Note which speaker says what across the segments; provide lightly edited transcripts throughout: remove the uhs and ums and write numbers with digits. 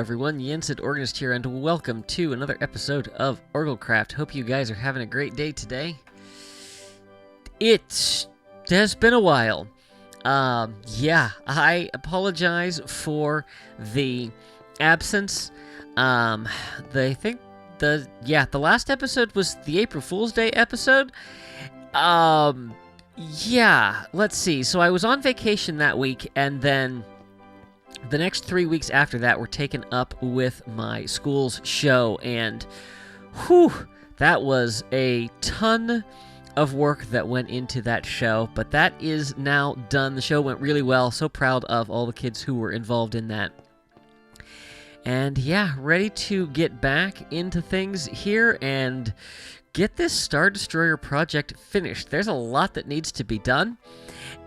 Speaker 1: everyone, Yensid Organist here, and welcome to another episode of OrgelCraft. Hope you guys are having a great day today. It has been a while. I apologize for the absence. The last episode was the April Fool's Day episode. Let's see. So I was on vacation that week, and then the next 3 weeks after that were taken up with my school's show, and that was a ton of work that went into that show, but that is now done. The show went really well. So proud of all the kids who were involved in that. And ready to get back into things here and get this Star Destroyer project finished. There's a lot that needs to be done,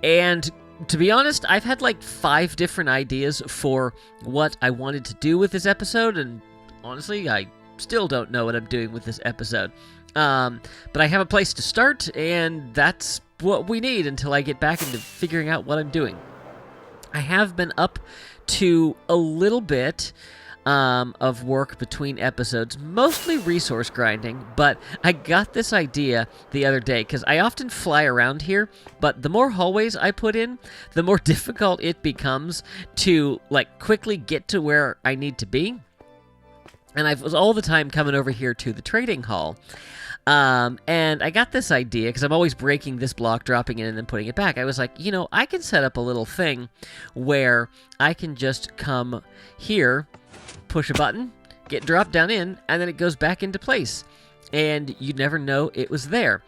Speaker 1: and to be honest, I've had like 5 different ideas for what I wanted to do with this episode, and honestly, I still don't know what I'm doing with this episode. But I have a place to start, and that's what we need until I get back into figuring out what I'm doing. I have been up to a little bit of work between episodes, mostly resource grinding, but I got this idea the other day, because I often fly around here, but the more hallways I put in, the more difficult it becomes to, quickly get to where I need to be. And I was all the time coming over here to the trading hall. And I got this idea, because I'm always breaking this block, dropping it, and then putting it back. I was like, I can set up a little thing where I can just come here, push a button, get dropped down in, and then it goes back into place. And you'd never know it was there.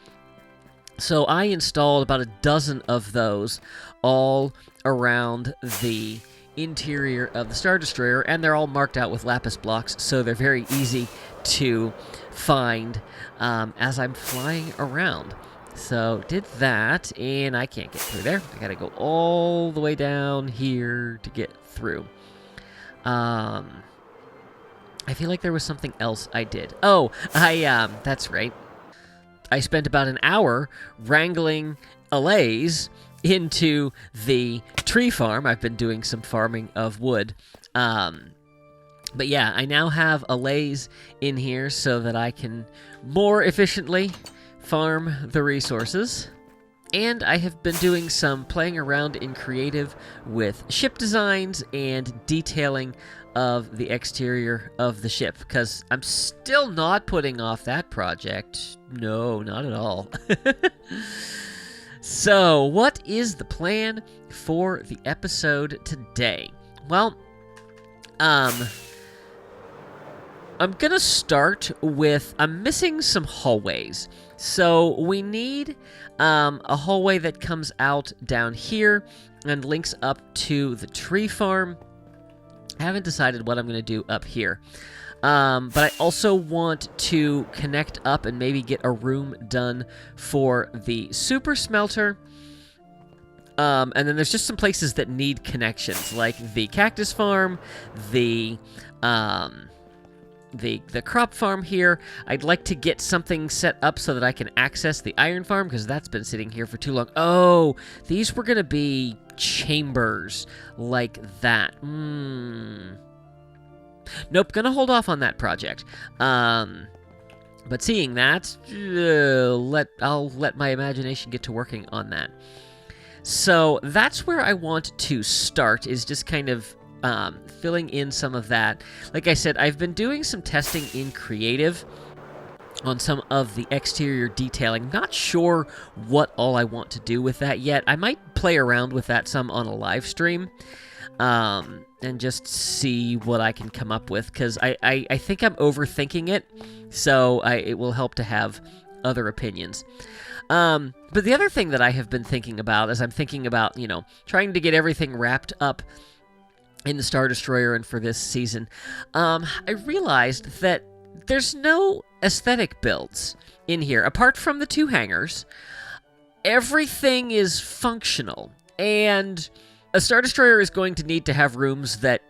Speaker 1: So I installed about a dozen of those all around the interior of the Star Destroyer, and they're all marked out with lapis blocks, so they're very easy to find as I'm flying around. So did that, and I can't get through there. I gotta go all the way down here to get through. I feel like there was something else I did. That's right. I spent about an hour wrangling allays into the tree farm. I've been doing some farming of wood. I now have allays in here so that I can more efficiently farm the resources. And I have been doing some playing around in creative with ship designs and detailing of the exterior of the ship, because I'm still not putting off that project. No, not at all. So, what is the plan for the episode today? Well, I'm gonna start with, I'm missing some hallways. So we need a hallway that comes out down here and links up to the tree farm. I haven't decided what I'm going to do up here. But I also want to connect up and maybe get a room done for the super smelter. And then there's just some places that need connections, like the cactus farm, the crop farm here. I'd like to get something set up so that I can access the iron farm, because that's been sitting here for too long. Oh, these were going to be chambers like that. Nope, gonna hold off on that project. But seeing that, I'll let my imagination get to working on that. So that's where I want to start, is just kind of filling in some of that. Like I said, I've been doing some testing in creative on some of the exterior detailing. Not sure what all I want to do with that yet. I might play around with that some on a live stream, and just see what I can come up with, because I think I'm overthinking it, so it will help to have other opinions. But the other thing that I have been thinking about is I'm thinking about, trying to get everything wrapped up in the Star Destroyer and for this season. I realized that there's no aesthetic builds in here. Apart from the 2 hangars, everything is functional. And a Star Destroyer is going to need to have rooms that,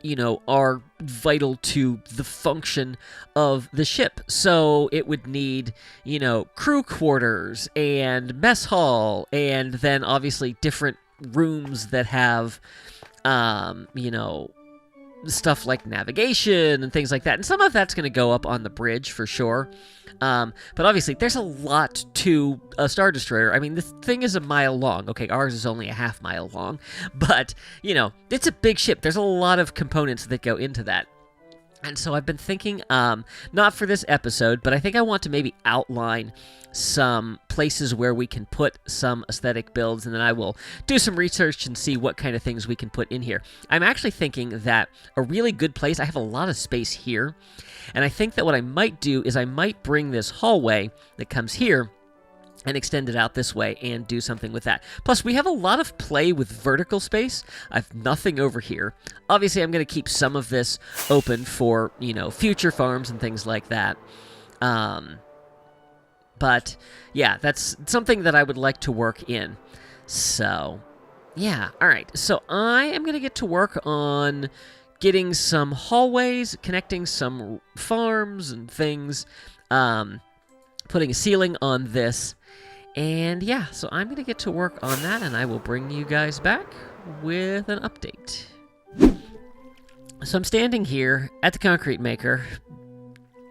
Speaker 1: are vital to the function of the ship. So it would need, crew quarters and mess hall, and then obviously different rooms that have, stuff like navigation and things like that. And some of that's going to go up on the bridge for sure. But obviously, there's a lot to a Star Destroyer. I mean, this thing is a mile long. Okay, ours is only a half-mile long. But, you know, it's a big ship. There's a lot of components that go into that. And so I've been thinking, not for this episode, but I think I want to maybe outline some places where we can put some aesthetic builds, and then I will do some research and see what kind of things we can put in here. I'm actually thinking that a really good place, I have a lot of space here, and I think that what I might do is I might bring this hallway that comes here and extend it out this way and do something with that. Plus, we have a lot of play with vertical space. I have nothing over here. Obviously, I'm going to keep some of this open for, you know, future farms and things like that. But, yeah, that's something that I would like to work in. So, yeah, all right. So I am going to get to work on getting some hallways, connecting some farms and things, putting a ceiling on this. And yeah, so I'm going to get to work on that, and I will bring you guys back with an update. So I'm standing here at the concrete maker,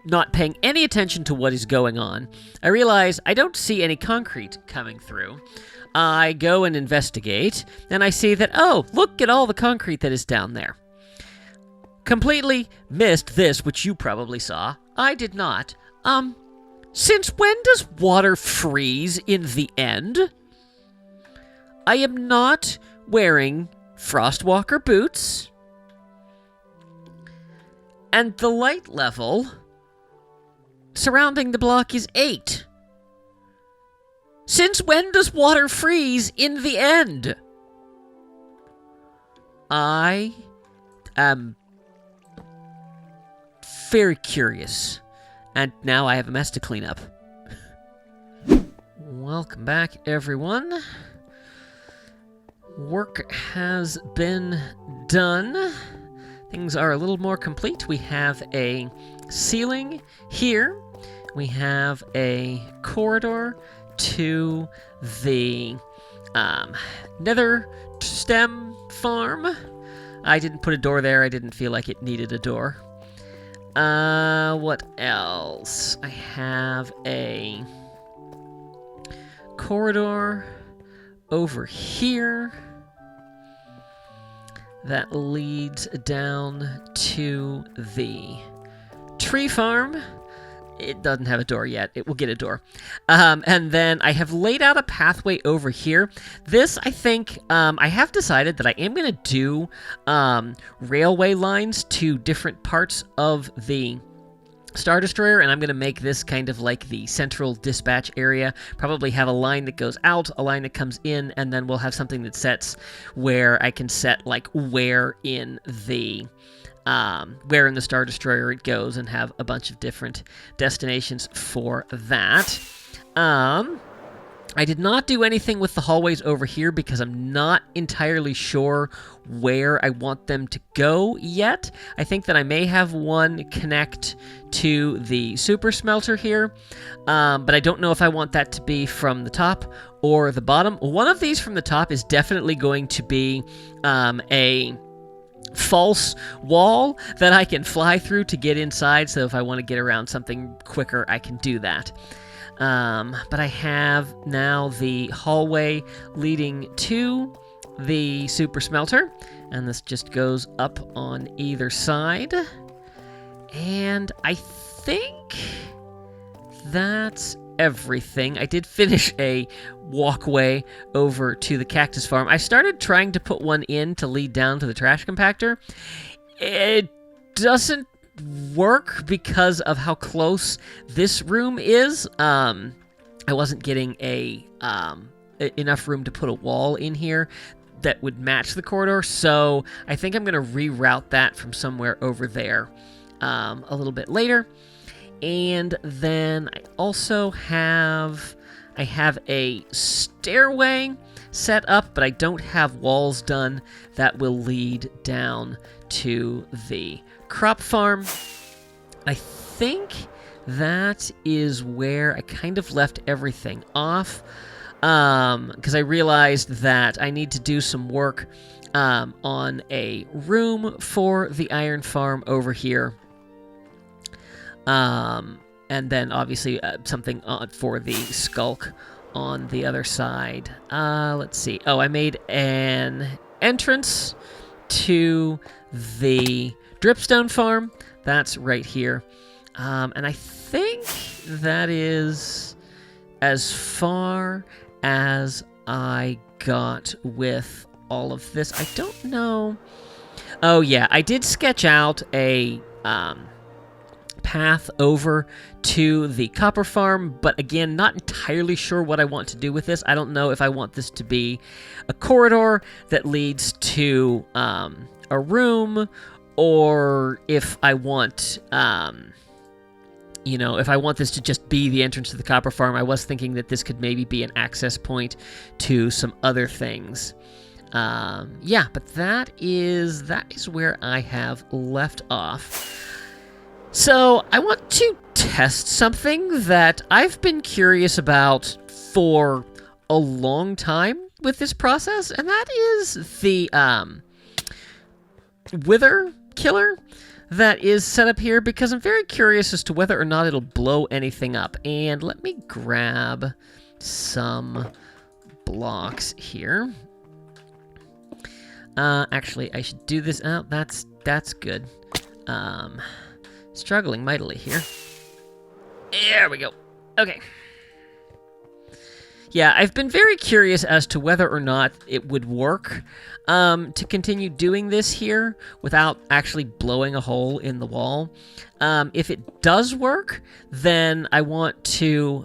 Speaker 1: not paying any attention to what is going on. I realize I don't see any concrete coming through. I go and investigate, and I see that, oh, look at all the concrete that is down there. Completely missed this, which you probably saw. I did not. Since when does water freeze in the end? I am not wearing Frostwalker boots. And the light level surrounding the block is 8. Since when does water freeze in the end? I am very curious. And now I have a mess to clean up. Welcome back, everyone. Work has been done. Things are a little more complete. We have a ceiling here. We have a corridor to the nether stem farm. I didn't put a door there. I didn't feel like it needed a door. What else? I have a corridor over here that leads down to the tree farm. It doesn't have a door yet. It will get a door. And then I have laid out a pathway over here. This, I think, I have decided that I am going to do railway lines to different parts of the Star Destroyer, and I'm going to make this kind of like the central dispatch area. Probably have a line that goes out, a line that comes in, and then we'll have something that sets where I can set, like, where in the Star Destroyer it goes, and have a bunch of different destinations for that. I did not do anything with the hallways over here because I'm not entirely sure where I want them to go yet. I think that I may have one connect to the super smelter here, but I don't know if I want that to be from the top or the bottom. One of these from the top is definitely going to be a false wall that I can fly through to get inside, so if I want to get around something quicker, I can do that. But I have now the hallway leading to the super smelter, and this just goes up on either side. And I think that's everything. I did finish a walkway over to the cactus farm. I started trying to put one in to lead down to the trash compactor. It doesn't work because of how close this room is. I wasn't getting enough room to put a wall in here that would match the corridor, so I think I'm going to reroute that from somewhere over there a little bit later. And then I also have a stairway set up, but I don't have walls done that will lead down to the crop farm. I think that is where I kind of left everything off, because I realized that I need to do some work on a room for the iron farm over here. And then obviously something for the skulk on the other side. Let's see. Oh, I made an entrance to the dripstone farm. That's right here. And I think that is as far as I got with all of this. I don't know. Oh, yeah. I did sketch out a path over to the copper farm, but again, not entirely sure what I want to do with this. I don't know if I want this to be a corridor that leads to a room, or if I want, if I want this to just be the entrance to the copper farm. I was thinking that this could maybe be an access point to some other things. Yeah, but that is where I have left off. So I want to test something that I've been curious about for a long time with this process, and that is the wither killer that is set up here, because I'm very curious as to whether or not it'll blow anything up. And let me grab some blocks here. Actually, I should do this out. That's good. Struggling mightily here. There we go. Okay. Yeah, I've been very curious as to whether or not it would work to continue doing this here without actually blowing a hole in the wall. If it does work, then I want to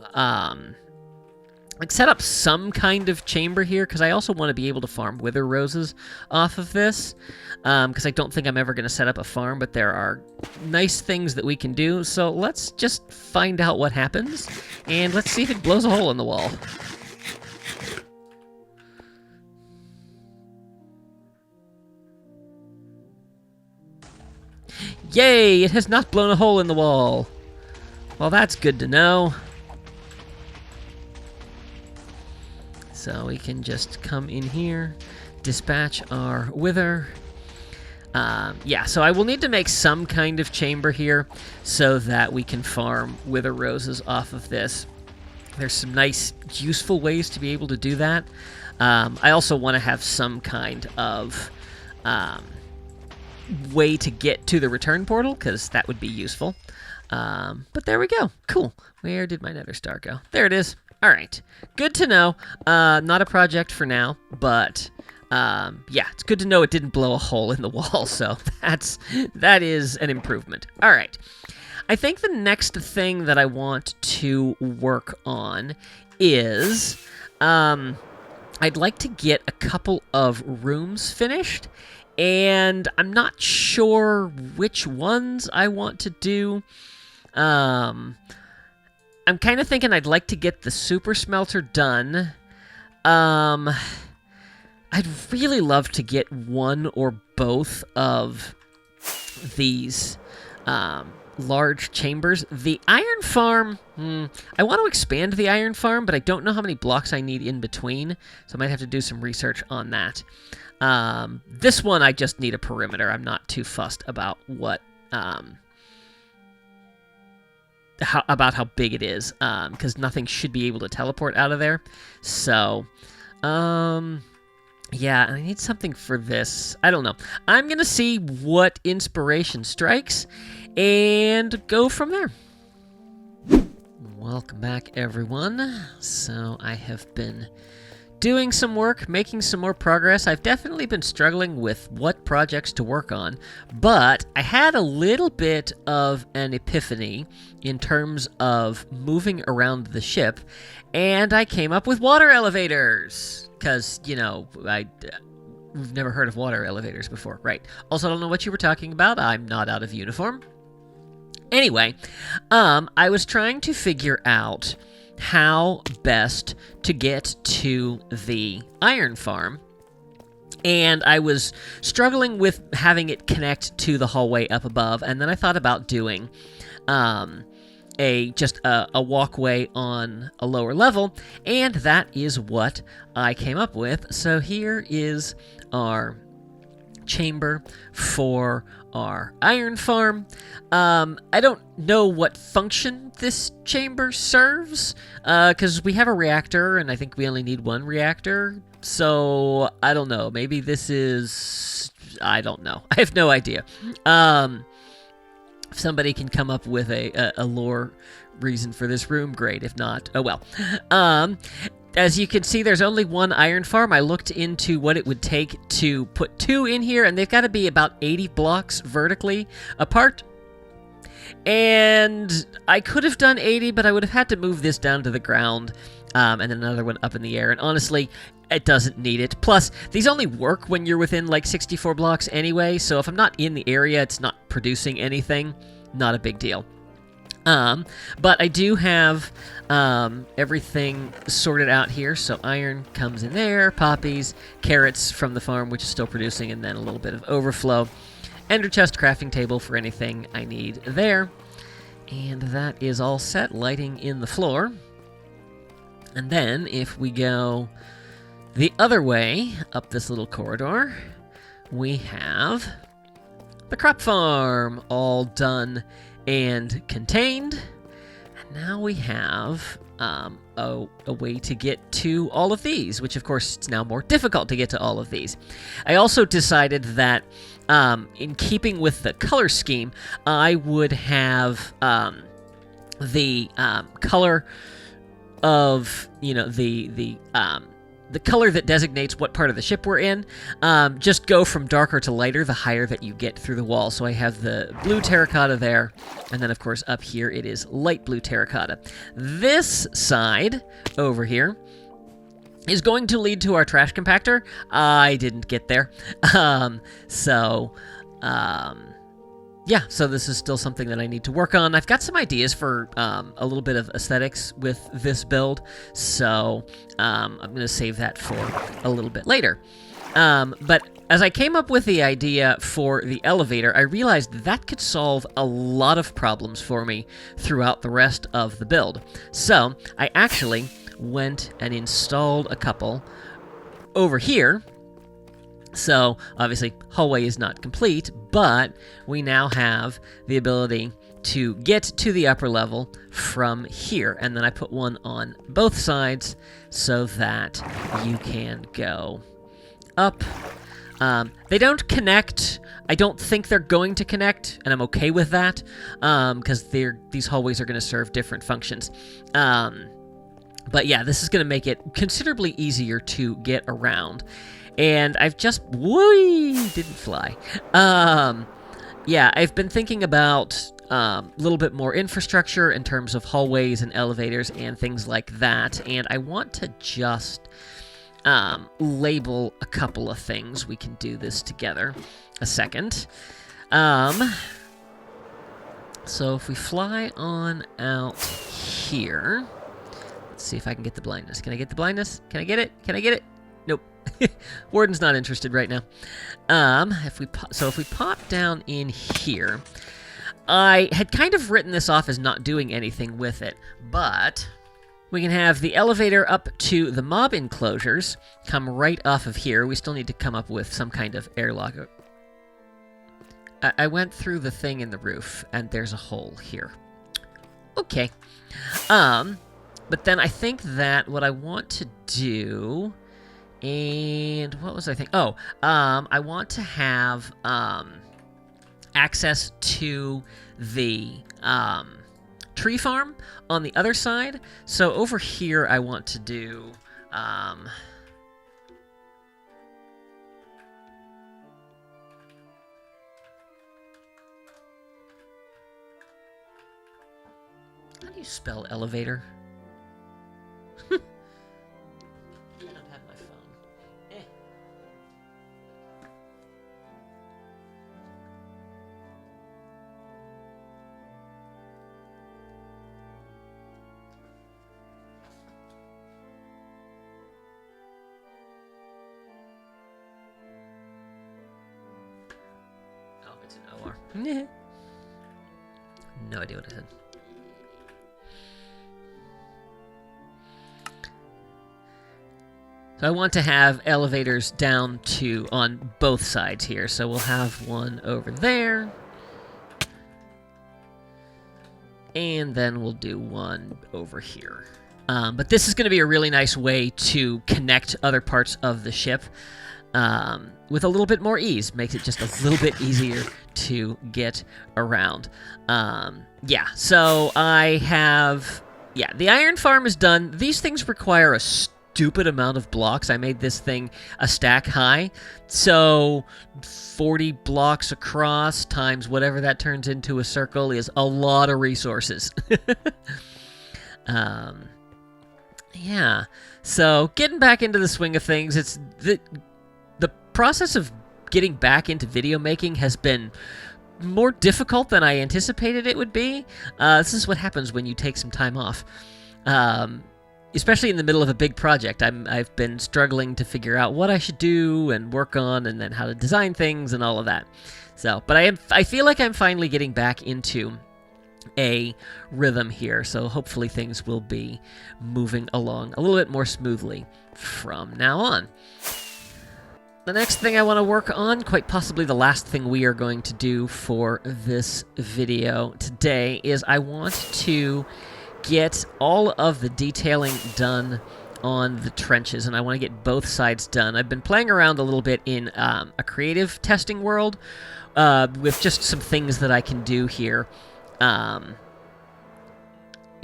Speaker 1: set up some kind of chamber here, because I also want to be able to farm wither roses off of this, because I don't think I'm ever going to set up a farm, but there are nice things that we can do. So let's just find out what happens, and let's see if it blows a hole in the wall. Yay! It has not blown a hole in the wall. Well, that's good to know. So we can just come in here, dispatch our wither. Yeah, so I will need to make some kind of chamber here so that we can farm wither roses off of this. There's some nice, useful ways to be able to do that. I also want to have some kind of way to get to the return portal, because that would be useful. But there we go. Cool. Where did my nether star go? There it is. All right, good to know. Not a project for now, but yeah, it's good to know it didn't blow a hole in the wall, so that is an improvement. All right, I think the next thing that I want to work on is I'd like to get a couple of rooms finished, and I'm not sure which ones I want to do. I'm kind of thinking I'd like to get the super smelter done. I'd really love to get one or both of these large chambers. The iron farm, I want to expand the iron farm, but I don't know how many blocks I need in between, so I might have to do some research on that. This one, I just need a perimeter. I'm not too fussed about what... how big it is, because nothing should be able to teleport out of there. So, yeah, I need something for this. I don't know. I'm going to see what inspiration strikes and go from there. Welcome back, everyone. So, I have been doing some work, making some more progress. I've definitely been struggling with what projects to work on, but I had a little bit of an epiphany in terms of moving around the ship, and I came up with water elevators, because, we've never heard of water elevators before, right? Also, I don't know what you were talking about. I'm not out of uniform. Anyway, I was trying to figure out how best to get to the iron farm, and I was struggling with having it connect to the hallway up above, and then I thought about doing a walkway on a lower level, and that is what I came up with. So here is our chamber for our iron farm. I don't know what function this chamber serves, because we have a reactor, and I think we only need one reactor, so I don't know. Maybe this is... I don't know. I have no idea. If somebody can come up with a lore reason for this room, great. If not, oh well. As you can see, there's only one iron farm. I looked into what it would take to put 2 in here, and they've got to be about 80 blocks vertically apart. And I could have done 80, but I would have had to move this down to the ground, and then another one up in the air. And honestly, it doesn't need it. Plus, these only work when you're within like 64 blocks anyway, so if I'm not in the area, it's not producing anything. Not a big deal. But I do have everything sorted out here. So iron comes in there, poppies, carrots from the farm, which is still producing, and then a little bit of overflow. Ender chest, crafting table for anything I need there. And that is all set, lighting in the floor. And then if we go the other way up this little corridor, we have the crop farm all done and contained. And now we have a way to get to all of these, which of course it's now more difficult to get to all of these. I also decided that in keeping with the color scheme, I would have the color of, the color that designates what part of the ship we're in, just go from darker to lighter the higher that you get through the wall. So I have the blue terracotta there, and then of course up here it is light blue terracotta. This side over here is going to lead to our trash compactor. I didn't get there. Yeah, so this is still something that I need to work on. I've got some ideas for a little bit of aesthetics with this build, so I'm going to save that for a little bit later. But as I came up with the idea for the elevator, I realized that could solve a lot of problems for me throughout the rest of the build. So I actually went and installed a couple over here. So, obviously, hallway is not complete, but we now have the ability to get to the upper level from here. And then I put one on both sides so that you can go up. They don't connect. I don't think they're going to connect, and I'm okay with that, because these hallways are going to serve different functions. But yeah, this is going to make it considerably easier to get around. And I've just... didn't fly. Yeah, I've been thinking about a little bit more infrastructure in terms of hallways and elevators and things like that. And I want to just label a couple of things. We can do this together. A second. So if we fly on out here... Let's see if I can get the blindness. Can I get the blindness? Can I get it? Can I get it? Nope. Warden's not interested right now. If we pop down in here, I had kind of written this off as not doing anything with it, but we can have the elevator up to the mob enclosures come right off of here. We still need to come up with some kind of airlock. I went through the thing in the roof, and there's a hole here. Okay. But then I think that what I want to do... And what was I thinking? Oh, I want to have access to the tree farm on the other side. So over here, I want to do... How do you spell elevator? It's an OR. No idea what I said. So I want to have elevators down to on both sides here. So we'll have one over there. And then we'll do one over here. But this is going to be a really nice way to connect other parts of the ship with a little bit more ease. Makes it just a little bit easier to get around. Yeah, so I have... Yeah, the iron farm is done. These things require a stupid amount of blocks. I made this thing a stack high, so 40 blocks across times whatever that turns into a circle is a lot of resources. Yeah, so getting back into the swing of things, it's the process of getting back into video making has been more difficult than I anticipated it would be. This is what happens when you take some time off. Especially in the middle of a big project. I've been struggling to figure out what I should do and work on, and then how to design things and all of that. So, but I feel like I'm finally getting back into a rhythm here, so hopefully things will be moving along a little bit more smoothly from now on. The next thing I want to work on, quite possibly the last thing we are going to do for this video today, is I want to get all of the detailing done on the trenches, and I want to get both sides done. I've been playing around a little bit in a creative testing world with just some things that I can do here. You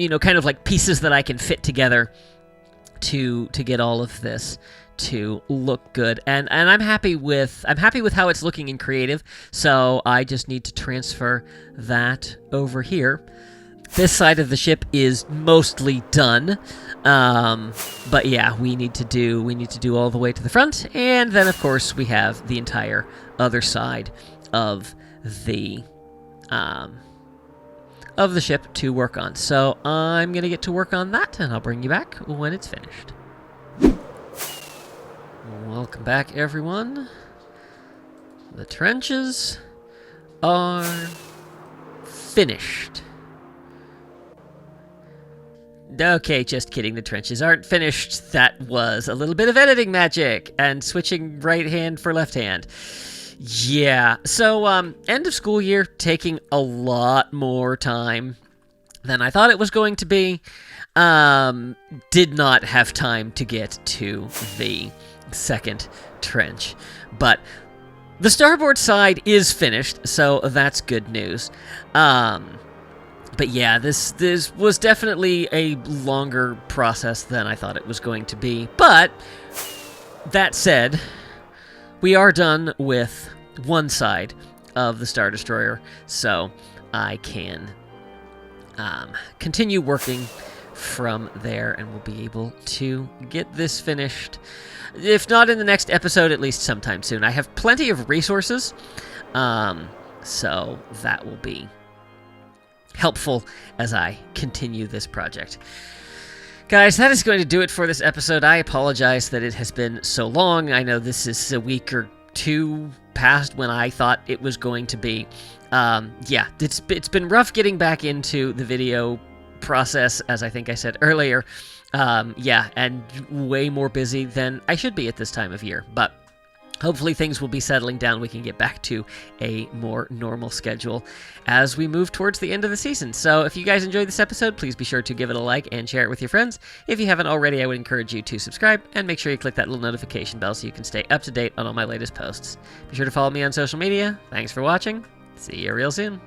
Speaker 1: know, kind of like pieces that I can fit together to get all of this to look good, and I'm happy with how it's looking in creative, so I just need to transfer that over here. This side of the ship is mostly done, but yeah, we need to do all the way to the front, and then of course we have the entire other side of the ship to work on. So I'm gonna get to work on that, and I'll bring you back when it's finished. Welcome back, everyone. The trenches are finished. Okay, just kidding. The trenches aren't finished. That was a little bit of editing magic and switching right hand for left hand. Yeah, so end of school year taking a lot more time than I thought it was going to be. Did not have time to get to the second trench, but the starboard side is finished, so that's good news. But yeah, this was definitely a longer process than I thought it was going to be. But that said, we are done with one side of the Star Destroyer, so I can continue working from there, and we'll be able to get this finished. If not in the next episode, at least sometime soon. I have plenty of resources, so that will be helpful as I continue this project. Guys, that is going to do it for this episode. I apologize that it has been so long. I know this is a week or two past when I thought it was going to be. Yeah, it's been rough getting back into the video process, as I think I said earlier. Yeah, and way more busy than I should be at this time of year, but hopefully things will be settling down. We can get back to a more normal schedule as we move towards the end of the season. So if you guys enjoyed this episode, please be sure to give it a like and share it with your friends. If you haven't already, I would encourage you to subscribe and make sure you click that little notification bell so you can stay up to date on all my latest posts. Be sure to follow me on social media. Thanks for watching. See you real soon.